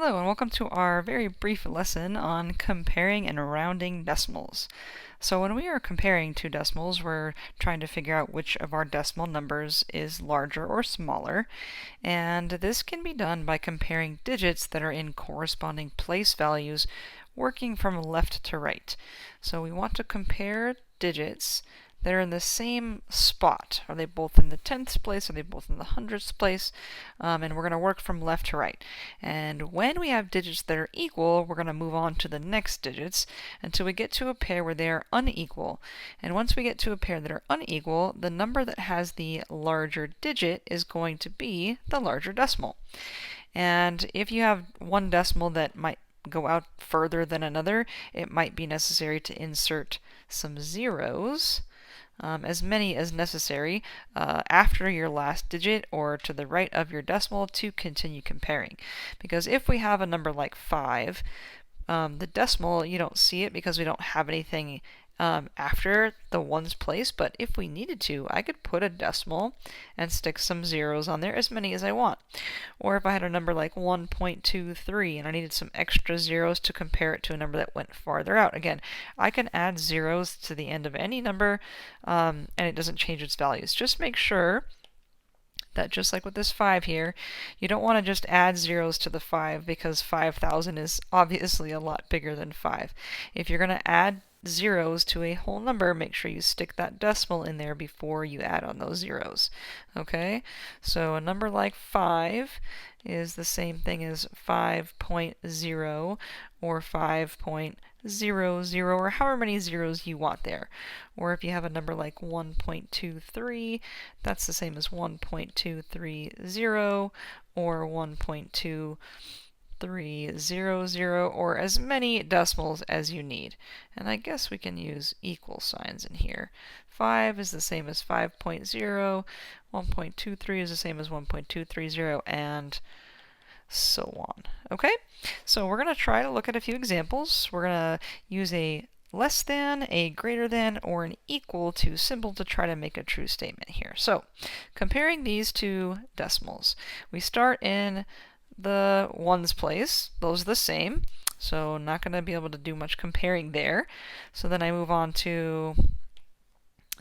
Hello and welcome to our very brief lesson on comparing and rounding decimals. So when we are comparing two decimals, we're trying to figure out which of our decimal numbers is larger or smaller, and this can be done by comparing digits that are in corresponding place values working from left to right. So we want to compare digits that are in the same spot. Are they both in the tenths place? Are they both in the hundredths place? And we're going to work from left to right. And when we have digits that are equal, we're going to move on to the next digits until we get to a pair where they are unequal. And once we get to a pair that are unequal, the number that has the larger digit is going to be the larger decimal. And if you have one decimal that might go out further than another, it might be necessary to insert some zeros. As many as necessary after your last digit or to the right of your decimal to continue comparing. Because if we have a number like 5, the decimal, you don't see it because we don't have anything after the ones place, but if we needed to, I could put a decimal and stick some zeros on there, as many as I want. Or if I had a number like 1.23 and I needed some extra zeros to compare it to a number that went farther out, again, I can add zeros to the end of any number and it doesn't change its values. Just make sure that just like with this 5 here, you don't want to just add zeros to the 5 because 5,000 is obviously a lot bigger than 5. If you're going to add zeros to a whole number, make sure you stick that decimal in there before you add on those zeros. Okay, so a number like 5 is the same thing as 5.0 or 5.00 or however many zeros you want there. Or if you have a number like 1.23, that's the same as 1.230 or 1.2300 or as many decimals as you need. And I guess we can use equal signs in here. 5 is the same as 5.0, 1.23 is the same as 1.230, and so on. Okay, so we're going to try to look at a few examples. We're going to use a less than, a greater than, or an equal to symbol to try to make a true statement here. So, comparing these two decimals, we start in the ones place. Those are the same, so not going to be able to do much comparing there. So then I move on to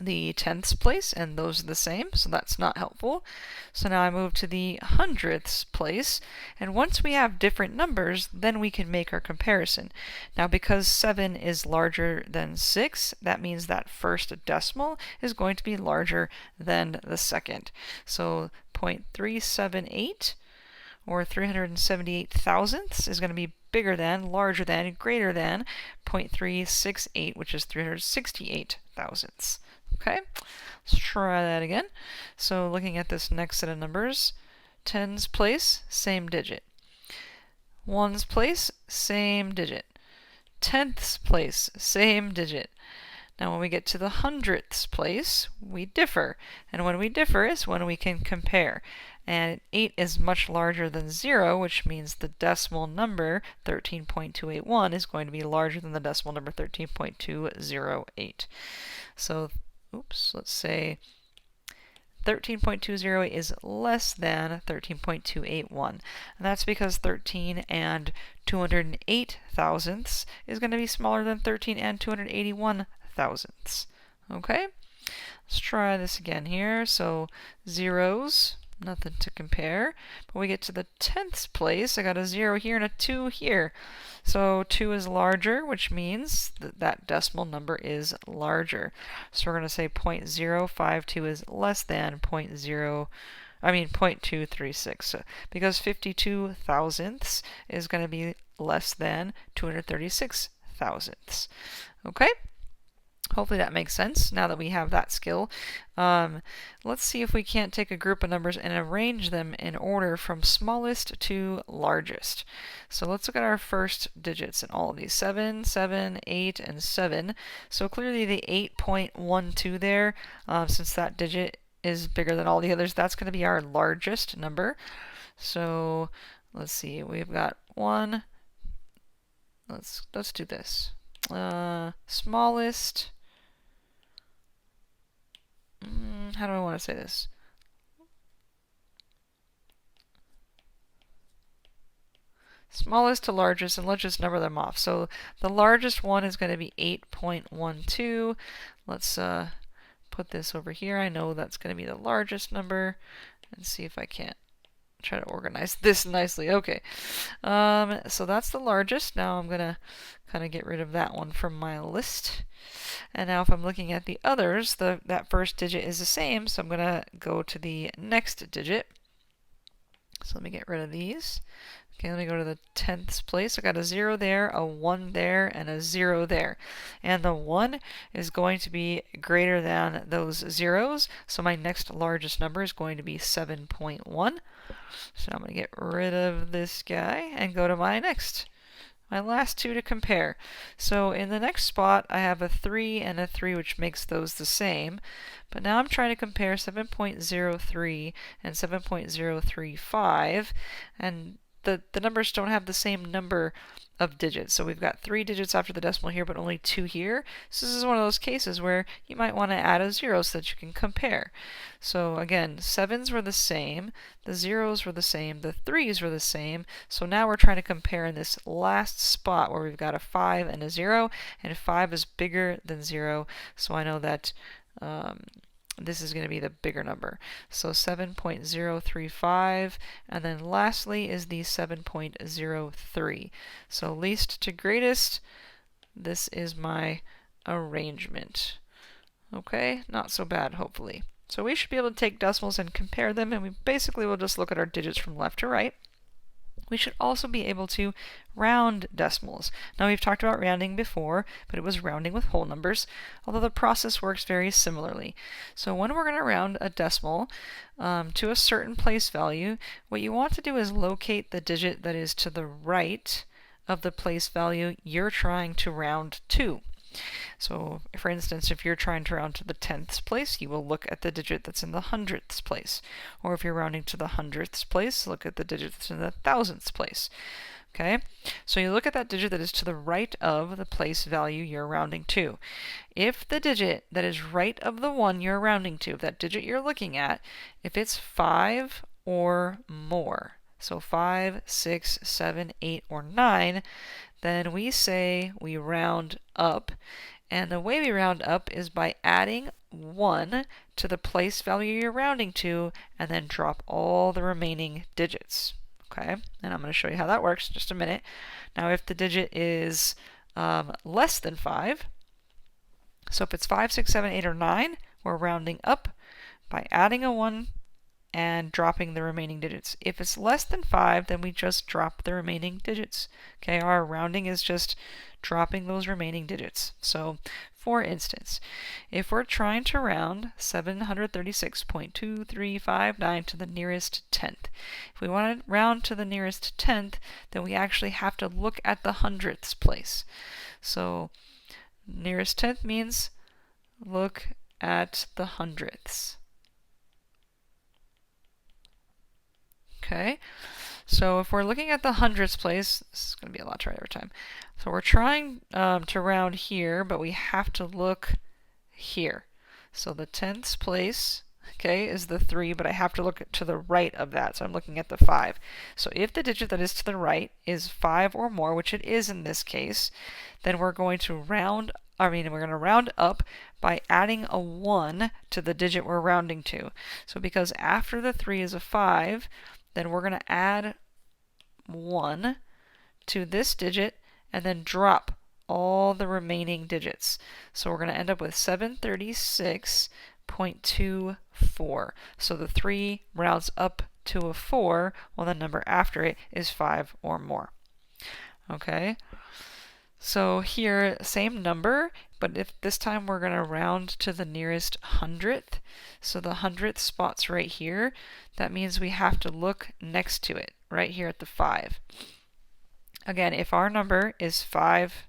the tenths place, and those are the same, so that's not helpful. So now I move to the hundredths place, and once we have different numbers, then we can make our comparison. Now because 7 is larger than 6, that means that first decimal is going to be larger than the second. So 0.378 or 378 thousandths is going to be bigger than, larger than, greater than 0.368, which is 368 thousandths. Okay, let's try that again. So looking at this next set of numbers, tens place, same digit. Ones place, same digit. Tenths place, same digit. Now when we get to the hundredths place, we differ. And when we differ is when we can compare. And 8 is much larger than 0, which means the decimal number 13.281 is going to be larger than the decimal number 13.208. So let's say 13.208 is less than 13.281. And that's because 13 and 208 thousandths is going to be smaller than 13 and 281 thousandths. Okay, let's try this again here. So zeros, nothing to compare. But we get to the tenths place, I got a 0 here and a 2 here. So 2 is larger, which means that that decimal number is larger. So we're going to say 0.052 is less than 0.236. So because 52 thousandths is going to be less than 236 thousandths. Okay? Hopefully that makes sense now that we have that skill. Let's see if we can't take a group of numbers and arrange them in order from smallest to largest. So let's look at our first digits in all of these. 7, 7, 8, and 7. So clearly the 8.12 there, since that digit is bigger than all the others, that's going to be our largest number. So let's see, we've got one. Let's do this. Smallest. How do I want to say this? smallest to largest, and let's just number them off. So the largest one is going to be 8.12. Let's put this over here. I know that's going to be the largest number, and see if I can't try to organize this nicely. Okay, so that's the largest. Now I'm going to kind of get rid of that one from my list. And now if I'm looking at the others, that first digit is the same, so I'm going to go to the next digit. So let me get rid of these. Okay, let me go to the tenths place. I got a 0 there, a 1 there, and a 0 there. And the 1 is going to be greater than those zeros, so my next largest number is going to be 7.1. So I'm going to get rid of this guy and go to my last two to compare. So in the next spot, I have a 3 and a 3, which makes those the same. But now I'm trying to compare 7.03 and 7.035, and the numbers don't have the same number of digits. So we've got 3 digits after the decimal here, but only 2 here. So this is one of those cases where you might want to add a 0 so that you can compare. So again, 7s were the same, the 0s were the same, the 3s were the same. So now we're trying to compare in this last spot where we've got a 5 and a 0, and 5 is bigger than 0, so I know that this is going to be the bigger number. So 7.035, and then lastly is the 7.03. So least to greatest, this is my arrangement. Okay, not so bad, hopefully. So we should be able to take decimals and compare them, and we basically will just look at our digits from left to right. We should also be able to round decimals. Now we've talked about rounding before, but it was rounding with whole numbers, although the process works very similarly. So when we're going to round a decimal to a certain place value, what you want to do is locate the digit that is to the right of the place value you're trying to round to. So, for instance, if you're trying to round to the tenths place, you will look at the digit that's in the hundredths place. Or if you're rounding to the hundredths place, look at the digit that's in the thousandths place. Okay, so you look at that digit that is to the right of the place value you're rounding to. If the digit that is right of the one you're rounding to, that digit you're looking at, if it's 5 or more, so 5, 6, 7, 8, or 9, then we say we round up. And the way we round up is by adding 1 to the place value you're rounding to, and then drop all the remaining digits. Okay, and I'm going to show you how that works in just a minute. Now, if the digit is less than 5, so if it's 5, 6, 7, 8, or 9, we're rounding up by adding a 1 and dropping the remaining digits. If it's less than 5, then we just drop the remaining digits. Okay, our rounding is just dropping those remaining digits. So, for instance, if we're trying to round 736.2359 to the nearest tenth, if we want to round to the nearest tenth, then we actually have to look at the hundredths place. So, nearest tenth means look at the hundredths. Okay, so if we're looking at the hundredths place, this is going to be a lot to write every time. So we're trying to round here, but we have to look here. So the tenths place, okay, is the 3, but I have to look to the right of that, so I'm looking at the 5. So if the digit that is to the right is 5 or more, which it is in this case, then we're going to round up by adding a 1 to the digit we're rounding to. So because after the 3 is a 5, then we're going to add 1 to this digit and then drop all the remaining digits. So we're going to end up with 736.24. So the 3 rounds up to a 4, while the number after it is 5 or more. Okay, so here, same number, but if this time we're going to round to the nearest hundredth, so the hundredth spot's right here, that means we have to look next to it, right here at the 5. Again, if our number is 5,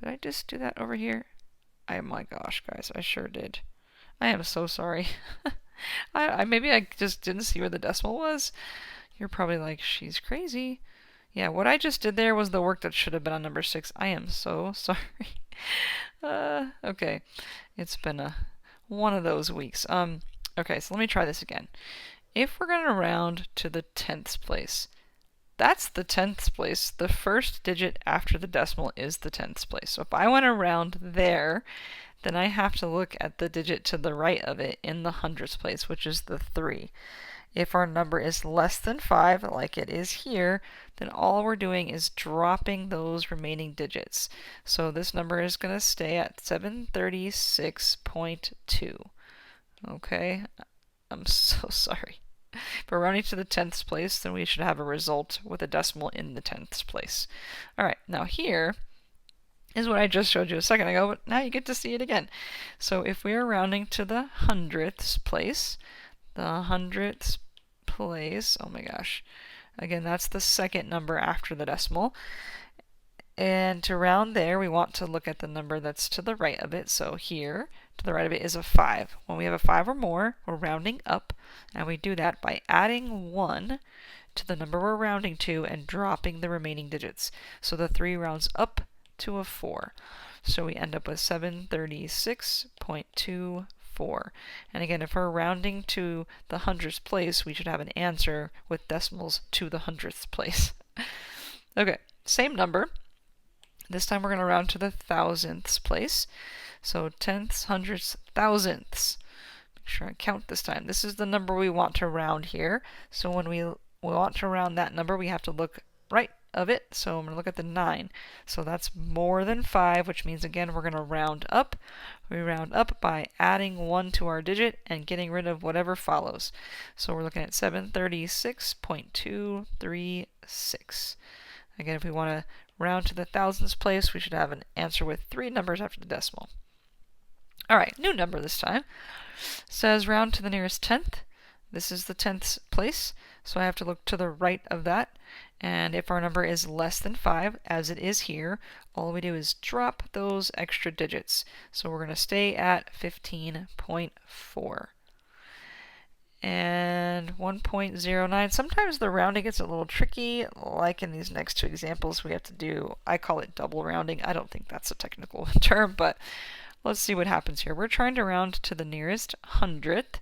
did I just do that over here? Oh my gosh, guys, I sure did. I am so sorry. Maybe I just didn't see where the decimal was. You're probably like, she's crazy. Yeah, what I just did there was the work that should have been on number 6. I am so sorry. Okay, it's been one of those weeks. Okay, so let me try this again. If we're going to round to the tenths place, that's the tenths place. The first digit after the decimal is the tenths place. So if I want to round there, then I have to look at the digit to the right of it in the hundredths place, which is the 3. If our number is less than 5, like it is here, then all we're doing is dropping those remaining digits. So this number is going to stay at 736.2. Okay, I'm so sorry. If we're rounding to the tenths place, then we should have a result with a decimal in the tenths place. All right, now here is what I just showed you a second ago, but now you get to see it again. So if we are rounding to the hundredths place, oh my gosh, again, that's the second number after the decimal. And to round there, we want to look at the number that's to the right of it. So here, to the right of it is a 5. When we have a 5 or more, we're rounding up, and we do that by adding 1 to the number we're rounding to and dropping the remaining digits. So the 3 rounds up to a 4. So we end up with 736.24. And again, if we're rounding to the hundredths place, we should have an answer with decimals to the hundredths place. Okay, same number. This time we're going to round to the thousandths place. So tenths, hundredths, thousandths. Make sure I count this time. This is the number we want to round here. So when we want to round that number, we have to look right of it. So I'm going to look at the 9. So that's more than 5, which means, again, we're going to round up. We round up by adding 1 to our digit and getting rid of whatever follows. So we're looking at 736.236. Again, if we want to round to the thousandths place, we should have an answer with 3 numbers after the decimal. All right, new number this time. It says round to the nearest tenth. This is the tenths place, so I have to look to the right of that. And if our number is less than 5, as it is here, all we do is drop those extra digits. So we're going to stay at 15.4. And 1.09. Sometimes the rounding gets a little tricky, like in these next two examples we have to do, I call it double rounding. I don't think that's a technical term, but let's see what happens here. We're trying to round to the nearest hundredth,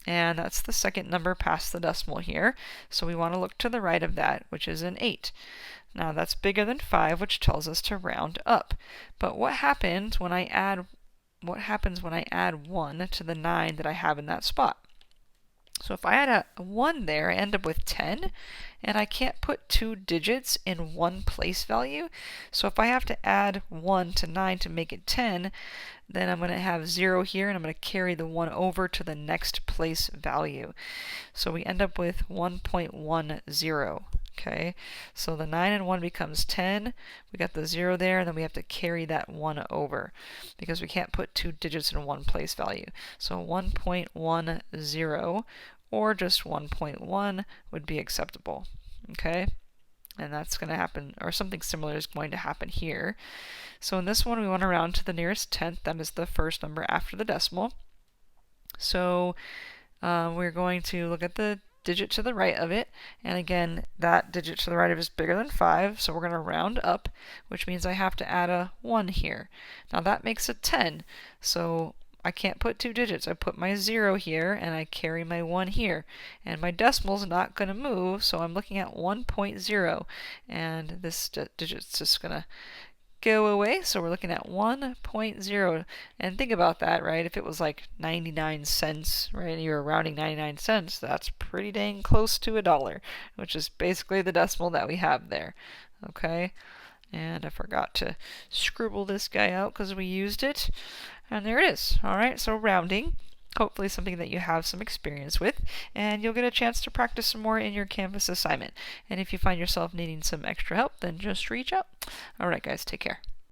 and that's the second number past the decimal here. So we want to look to the right of that, which is an 8. Now that's bigger than 5, which tells us to round up. But what happens when I add 1 to the 9 that I have in that spot? So if I add a 1 there, I end up with 10, and I can't put 2 digits in one place value. So if I have to add 1 to 9 to make it 10, then I'm going to have 0 here, and I'm going to carry the 1 over to the next place value. So we end up with 1.10. Okay, so the 9 and 1 becomes 10. We got the 0 there, and then we have to carry that 1 over because we can't put 2 digits in one place value. So 1.10 or just 1.1 would be acceptable. Okay, and that's going to happen, or something similar is going to happen here. So in this one, we want to round to the nearest tenth. That is the first number after the decimal. So we're going to look at the digit to the right of it, and again, that digit to the right of it is bigger than 5, so we're going to round up, which means I have to add a 1 here. Now that makes a 10, so I can't put 2 digits. I put my 0 here, and I carry my 1 here, and my decimal's not going to move, so I'm looking at 1.0, and this digit's just going to go away, so we're looking at 1.0. And think about that, right? If it was like 99 cents, right, and you were rounding 99 cents, that's pretty dang close to $1, which is basically the decimal that we have there. Okay, and I forgot to scribble this guy out because we used it, and there it is. All right, so rounding, hopefully something that you have some experience with, and you'll get a chance to practice some more in your Canvas assignment. And if you find yourself needing some extra help, then just reach out. All right, guys, take care.